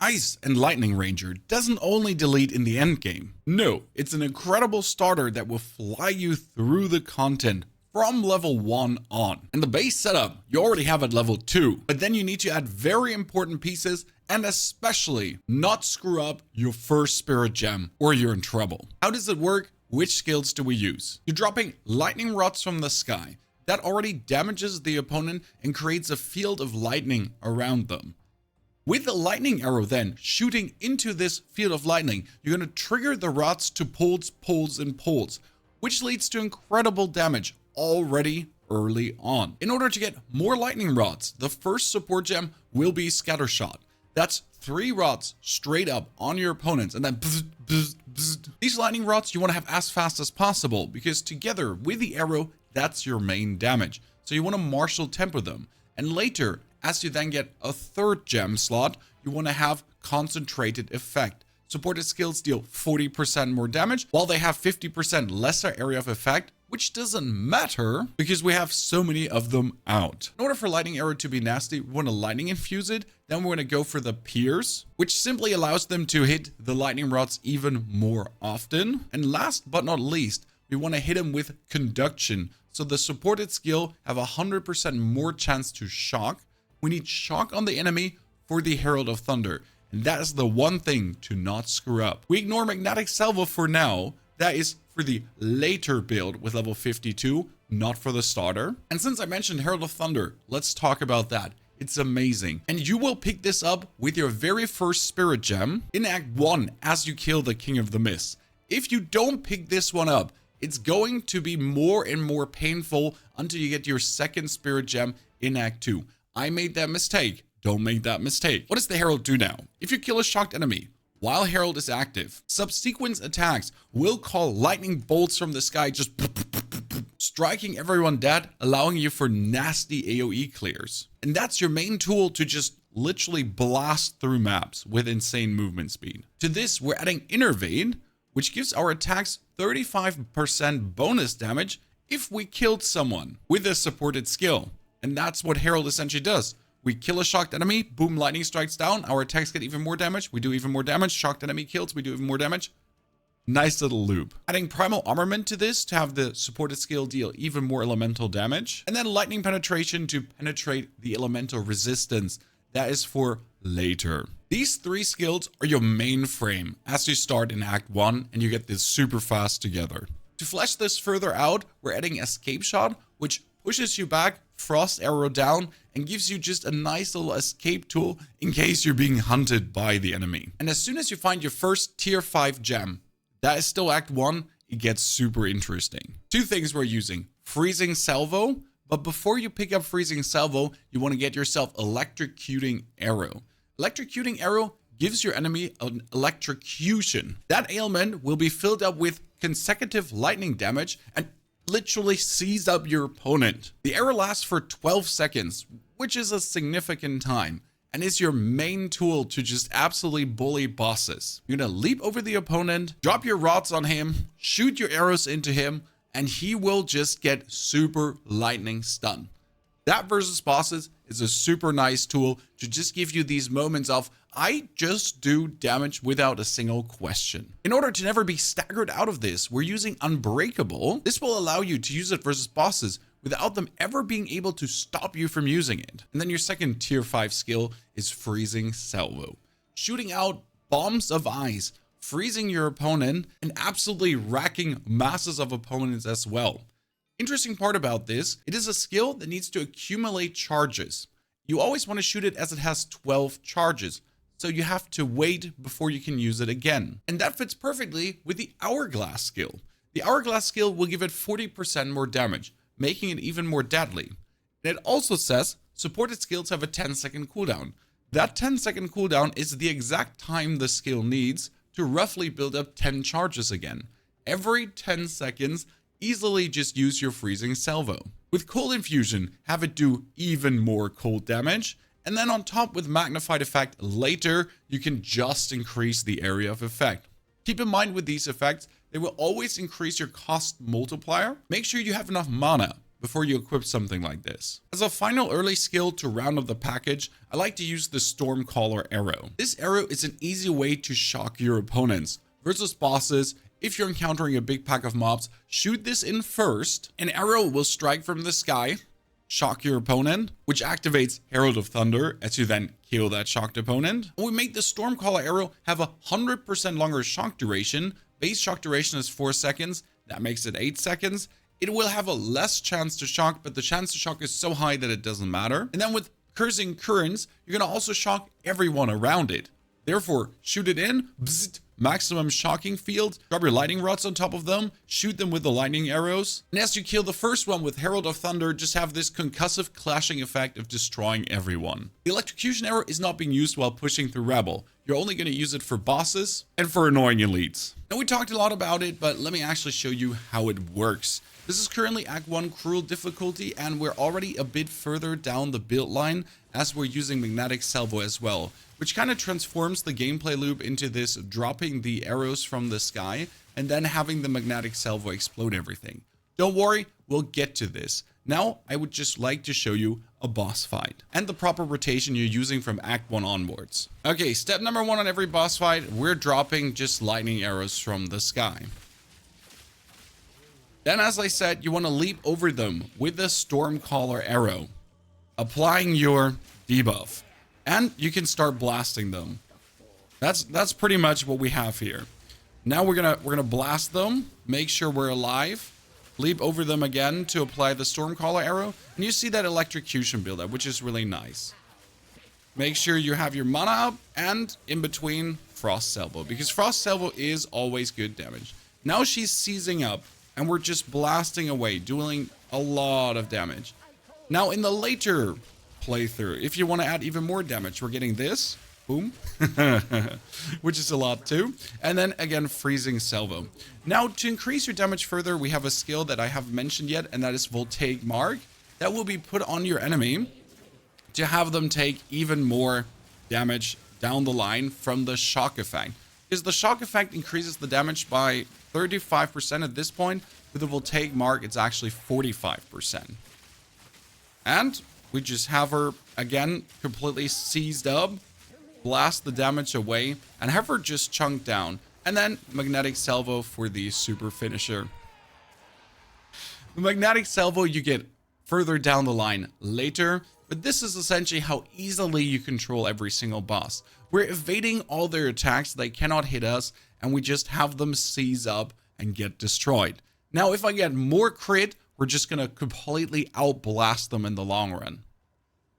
Ice and Lightning Ranger doesn't only delete in the endgame. No, it's an incredible starter that will fly you through the content from level 1 on. And the base setup you already have at level 2, but then you need to add very important pieces and especially not screw up your first spirit gem or you're in trouble. How does it work? Which skills do we use? You're dropping lightning rods from the sky. That already damages the opponent and creates a field of lightning around them. With the lightning arrow then shooting into this field of lightning, you're going to trigger the rods to pulls, and pulls, which leads to incredible damage already early on. In order to get more lightning rods, the first support gem will be Scatter Shot. That's 3 rods straight up on your opponents and then bzz, bzz, bzz. These lightning rods you want to have as fast as possible because together with the arrow, that's your main damage. So you want to martial tempo them. And later, as you then get a 3rd gem slot, you want to have concentrated effect. Supported skills deal 40% more damage, while they have 50% lesser area of effect, which doesn't matter because we have so many of them out. In order for Lightning Arrow to be nasty, we want to lightning infuse it. Then we're going to go for the Pierce, which simply allows them to hit the lightning rods even more often. And last but not least, we want to hit them with Conduction. So the supported skill have 100% more chance to shock. We need shock on the enemy for the Herald of Thunder. And that is the one thing to not screw up. We ignore Magnetic Salvo for now. That is for the later build with level 52, not for the starter. And since I mentioned Herald of Thunder, let's talk about that. It's amazing. And you will pick this up with your very first spirit gem in Act 1 as you kill the King of the Mist. If you don't pick this one up, it's going to be more and more painful until you get your second spirit gem in Act 2. I made that mistake. Don't make that mistake. What does the Herald do now? If you kill a shocked enemy while Herald is active, subsequent attacks will call lightning bolts from the sky, just striking everyone dead, allowing you for nasty AoE clears. And that's your main tool to just literally blast through maps with insane movement speed. To this, we're adding Innervade, which gives our attacks 35% bonus damage if we killed someone with a supported skill. And that's what Herald essentially does. We kill a shocked enemy, boom, lightning strikes down, our attacks get even more damage, we do even more damage, shocked enemy kills, we do even more damage. Nice little loop. Adding Primal Armament to this to have the supported skill deal even more elemental damage. And then Lightning Penetration to penetrate the elemental resistance. That is for later. These 3 skills are your main frame as you start in Act 1 and you get this super fast together. To flesh this further out, we're adding Escape Shot, which pushes you back, Frost Arrow down, and gives you just a nice little escape tool in case you're being hunted by the enemy. And as soon as you find your first tier 5 gem, that is still Act 1, it gets super interesting. 2 things we're using. Freezing Salvo, but before you pick up Freezing Salvo, you want to get yourself Electrocuting Arrow. Electrocuting Arrow gives your enemy an electrocution. That ailment will be filled up with consecutive lightning damage and literally seize up your opponent. The arrow lasts for 12 seconds, which is a significant time, and is your main tool to just absolutely bully bosses. You're gonna leap over the opponent, drop your rods on him, shoot your arrows into him, and he will just get super lightning stun. That versus bosses is a super nice tool to just give you these moments of, I just do damage without a single question. In order to never be staggered out of this, we're using Unbreakable. This will allow you to use it versus bosses without them ever being able to stop you from using it. And then your second tier 5 skill is Freezing Salvo. Shooting out bombs of ice, freezing your opponent, and absolutely racking masses of opponents as well. Interesting part about this, it is a skill that needs to accumulate charges. You always want to shoot it as it has 12 charges, so you have to wait before you can use it again. And that fits perfectly with the Hourglass skill. The Hourglass skill will give it 40% more damage, making it even more deadly. And it also says supported skills have a 10-second cooldown. That 10-second cooldown is the exact time the skill needs to roughly build up 10 charges again. Every 10 seconds, easily just use your Freezing Salvo. With Cold Infusion, have it do even more cold damage. And then on top with Magnified Effect later, you can just increase the area of effect. Keep in mind with these effects, they will always increase your cost multiplier. Make sure you have enough mana. before you equip something like this. As a final early skill to round up the package, I like to use the Stormcaller arrow. This arrow is an easy way to shock your opponents. Versus bosses, if you're encountering a big pack of mobs, shoot this in first. An arrow will strike from the sky, shock your opponent, which activates Herald of Thunder as you then kill that shocked opponent. We make the Stormcaller arrow have 100% longer shock duration. Base shock duration is 4 seconds. That makes it 8 seconds. It will have a less chance to shock, but the chance to shock is so high that it doesn't matter. And then with Cursing Currents, you're going to also shock everyone around it. Therefore, shoot it in, bzzzt, maximum shocking field, drop your lightning rods on top of them, shoot them with the lightning arrows. And as you kill the first one with Herald of Thunder, just have this concussive clashing effect of destroying everyone. The electrocution arrow is not being used while pushing through Rebel. You're only going to use it for bosses and for annoying elites. Now we talked a lot about it, but let me actually show you how it works. This is currently Act 1 Cruel difficulty, and we're already a bit further down the build line as we're using Magnetic Salvo as well, which kind of transforms the gameplay loop into this dropping the arrows from the sky and then having the Magnetic Salvo explode everything. Don't worry, we'll get to this. Now, I would just like to show you a boss fight and the proper rotation you're using from Act 1 onwards. Okay, step number 1 on every boss fight, we're dropping just lightning arrows from the sky. Then, as I said, you want to leap over them with the Stormcaller arrow, applying your debuff, and you can start blasting them. That's pretty much what we have here. Now we're gonna blast them, make sure we're alive, leap over them again to apply the Stormcaller arrow, and you see that electrocution buildup, which is really nice. Make sure you have your mana up, and in between Frost Salvo, because Frost Salvo is always good damage. Now she's seizing up, and we're just blasting away, dealing a lot of damage. Now in the later playthrough, if you want to add even more damage, we're getting this, boom, which is a lot too. And then again, Freezing Salvo. Now to increase your damage further, we have a skill that I haven't mentioned yet, and that is Voltaic Mark. That will be put on your enemy to have them take even more damage down the line from the shock effect. Because the shock effect increases the damage by 35% at this point. With the Voltaic Mark, it's actually 45%. And we just have her, again, completely seized up, blast the damage away, and have her just chunked down. And then Magnetic Salvo for the super finisher. The Magnetic Salvo you get further down the line later, but this is essentially how easily you control every single boss. We're evading all their attacks, they cannot hit us, and we just have them seize up and get destroyed. Now, if I get more crit, we're just going to completely outblast them in the long run.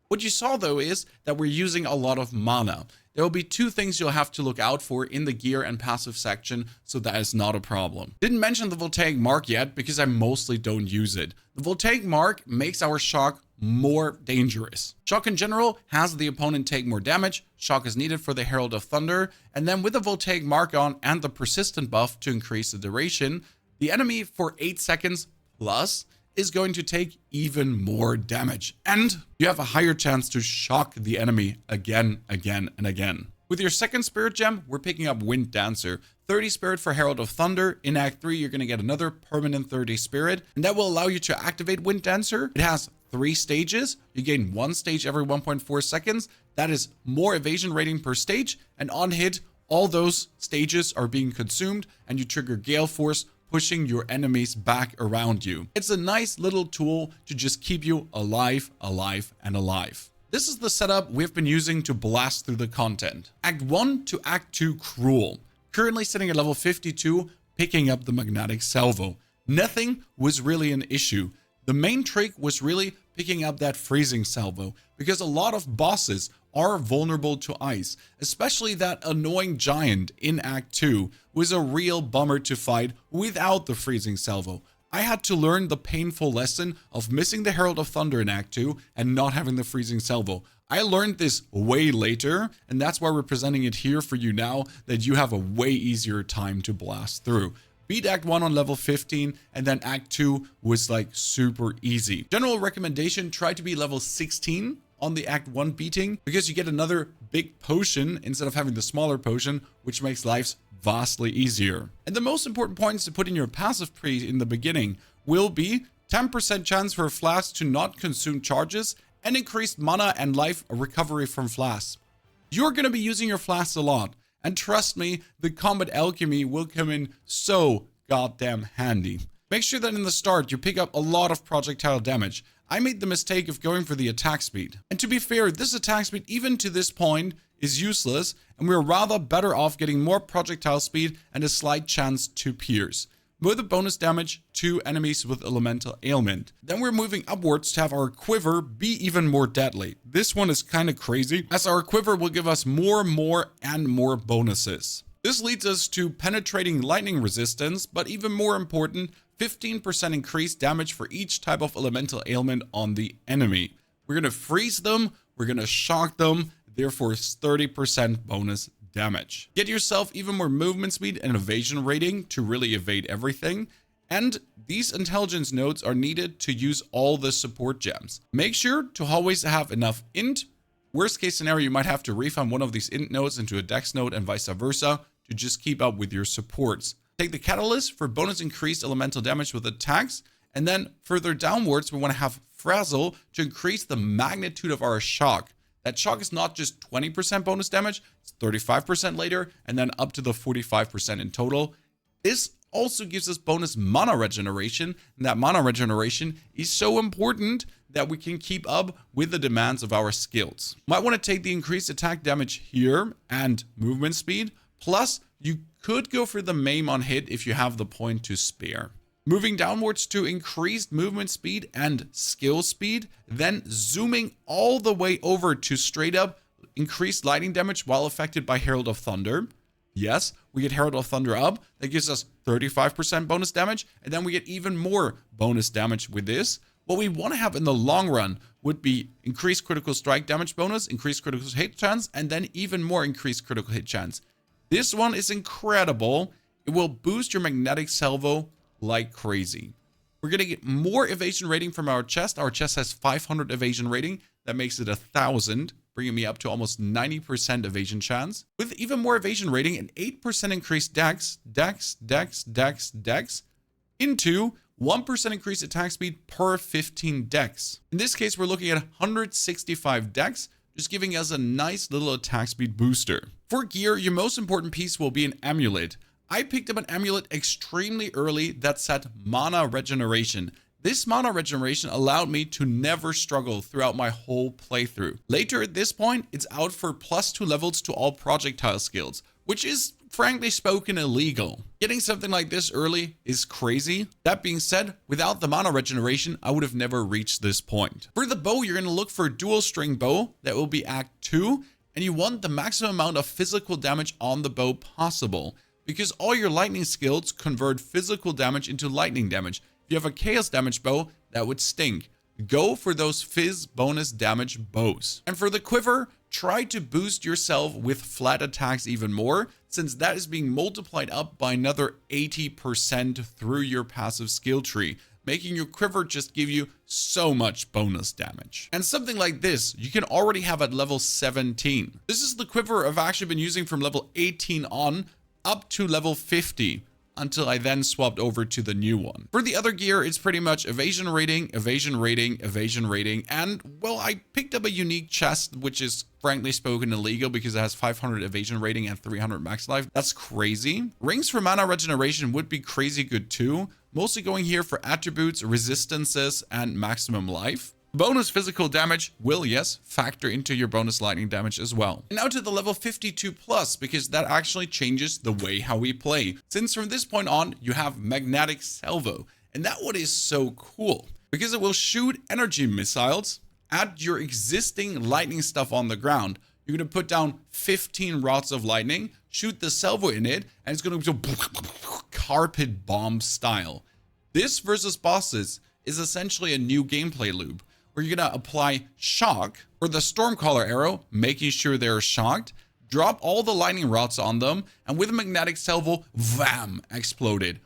What you saw, though, is that we're using a lot of mana. There will be two things you'll have to look out for in the gear and passive section, so that is not a problem. Didn't mention the Voltaic Mark yet, because I mostly don't use it. The Voltaic Mark makes our shock more dangerous. Shock in general has the opponent take more damage. Shock is needed for the Herald of Thunder, and then with the Voltaic Mark on and the persistent buff to increase the duration, the enemy for 8 seconds plus is going to take even more damage, and you have a higher chance to shock the enemy again, and again. With your second spirit gem, we're picking up Wind Dancer. 30 spirit for Herald of Thunder. In Act 3, you're going to get another permanent 30 spirit, and that will allow you to activate Wind Dancer. It has 3 stages. You gain 1 stage every 1.4 seconds. That is more evasion rating per stage, and on hit, all those stages are being consumed, and you trigger Gale Force, pushing your enemies back around you. It's a nice little tool to just keep you alive, and alive. This is the setup we've been using to blast through the content. Act 1 to Act 2 Cruel. Currently sitting at level 52, picking up the Magnetic Salvo. Nothing was really an issue. The main trick was really picking up that Freezing Salvo, because a lot of bosses are vulnerable to ice, especially that annoying giant in Act 2 was a real bummer to fight without the Freezing Salvo. I had to learn the painful lesson of missing the Herald of Thunder in Act 2 and not having the Freezing Salvo. I learned this way later, and that's why we're presenting it here for you now, that you have a way easier time to blast through. Beat Act 1 on level 15, and then Act 2 was like super easy. General recommendation, try to be level 16 on the Act 1 beating, because you get another big potion instead of having the smaller potion, which makes lives vastly easier. And the most important points to put in your passive pre in the beginning will be 10% chance for flasks to not consume charges, and increased mana and life recovery from flasks. You're going to be using your flasks a lot, and trust me, the combat alchemy will come in so goddamn handy. Make sure that in the start you pick up a lot of projectile damage. I made the mistake of going for the attack speed. And to be fair, this attack speed even to this point is useless, and we're rather better off getting more projectile speed and a slight chance to pierce, with a bonus damage to enemies with elemental ailment. Then we're moving upwards to have our quiver be even more deadly. This one is kind of crazy, as our quiver will give us more bonuses. This leads us to penetrating lightning resistance, but even more important, 15% increased damage for each type of elemental ailment on the enemy. We're going to freeze them, we're going to shock them, therefore 30% bonus damage. Get yourself even more movement speed and evasion rating to really evade everything. And these intelligence nodes are needed to use all the support gems. Make sure to always have enough int. Worst case scenario, you might have to refund one of these int nodes into a dex node and vice versa to just keep up with your supports. Take the catalyst for bonus increased elemental damage with attacks. And then further downwards, we want to have frazzle to increase the magnitude of our shock. That shock is not just 20% bonus damage, it's 35% later, and then up to the 45% in total. This also gives us bonus mana regeneration, and that mana regeneration is so important that we can keep up with the demands of our skills. Might want to take the increased attack damage here and movement speed, plus you could go for the maim on hit if you have the point to spare. Moving downwards to increased movement speed and skill speed, then zooming all the way over to straight up increased lightning damage while affected by Herald of Thunder. Yes, we get Herald of Thunder up. That gives us 35% bonus damage, and then we get even more bonus damage with this. What we want to have in the long run would be increased critical strike damage bonus, increased critical hit chance, and then even more increased critical hit chance. This one is incredible. It will boost your magnetic salvo like crazy. We're going to get more evasion rating from our chest. Our chest has 500 evasion rating. That makes it 1,000, bringing me up to almost 90% evasion chance. With even more evasion rating, an 8% increased dex, into 1% increased attack speed per 15 dex. In this case, we're looking at 165 dex, just giving us a nice little attack speed booster. For gear, your most important piece will be an amulet. I picked up an amulet extremely early that said mana regeneration. This mana regeneration allowed me to never struggle throughout my whole playthrough. Later at this point, it's out for +2 levels to all projectile skills, which is frankly spoken illegal. Getting something like this early is crazy. That being said, without the mana regeneration, I would have never reached this point. For the bow, you're going to look for a dual string bow that will be Act 2, and you want the maximum amount of physical damage on the bow possible, because all your lightning skills convert physical damage into lightning damage. If you have a chaos damage bow, that would stink. Go for those fizz bonus damage bows. And for the quiver, try to boost yourself with flat attacks even more, since that is being multiplied up by another 80% through your passive skill tree, making your quiver just give you so much bonus damage. And something like this, you can already have at level 17. This is the quiver I've actually been using from level 18 on, up to level 50, until I then swapped over to the new one. For the other gear, it's pretty much evasion rating, and, well, I picked up a unique chest, which is frankly spoken illegal because it has 500 evasion rating and 300 max life. That's crazy. Rings for mana regeneration would be crazy good too, mostly going here for attributes, resistances, and maximum life. Bonus physical damage will, yes, factor into your bonus lightning damage as well. And now to the level 52 plus, because that actually changes the way how we play. Since from this point on, you have magnetic salvo, and that one is so cool because it will shoot energy missiles at your existing lightning stuff on the ground. You're going to put down 15 rods of lightning, shoot the salvo in it, and it's going to go carpet bomb style. This versus bosses is essentially a new gameplay loop, where you're going to apply shock, or the Stormcaller arrow, making sure they're shocked, drop all the lightning rods on them, and with a magnetic salvo, VAM, exploded.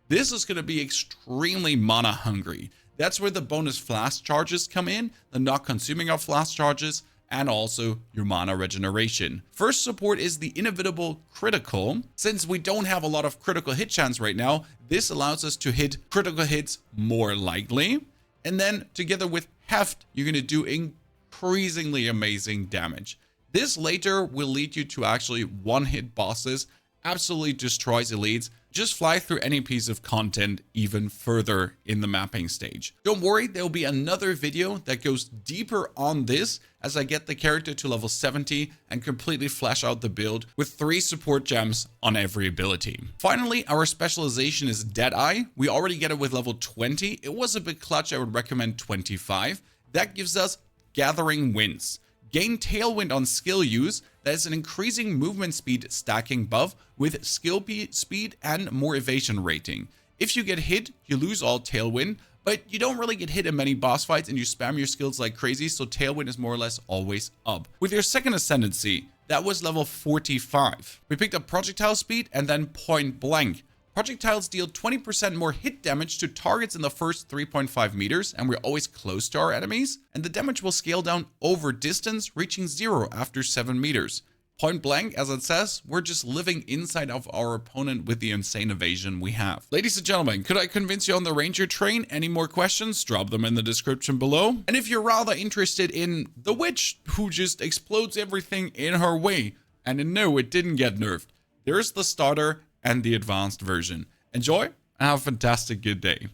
This is going to be extremely mana hungry. That's where the bonus flash charges come in, the not consuming of flash charges, and also your mana regeneration. First support is the inevitable critical. Since we don't have a lot of critical hit chance right now, this allows us to hit critical hits more likely. And then together with heft, you're going to do increasingly amazing damage. This later will lead you to actually one-hit bosses, absolutely destroys elites, just fly through any piece of content even further in the mapping stage. Don't worry, there will be another video that goes deeper on this as I get the character to level 70 and completely flesh out the build with 3 support gems on every ability. Finally, our specialization is Deadeye. We already get it with level 20. It was a bit clutch, I would recommend 25. That gives us Gathering Winds. Gain Tailwind on skill use. That is an increasing movement speed stacking buff with skill speed and more evasion rating. If you get hit, you lose all Tailwind, but you don't really get hit in many boss fights and you spam your skills like crazy, so Tailwind is more or less always up. With your second Ascendancy, that was level 45. We picked up Projectile Speed and then Point Blank. Projectiles deal 20% more hit damage to targets in the first 3.5 meters, and we're always close to our enemies, and the damage will scale down over distance, reaching 0 after 7 meters. Point blank, as it says, we're just living inside of our opponent with the insane evasion we have. Ladies and gentlemen, could I convince you on the Ranger train? Any more questions? Drop them in the description below. And if you're rather interested in the witch who just explodes everything in her way, and no, it didn't get nerfed, there's the starter and the advanced version. Enjoy and have a fantastic good day.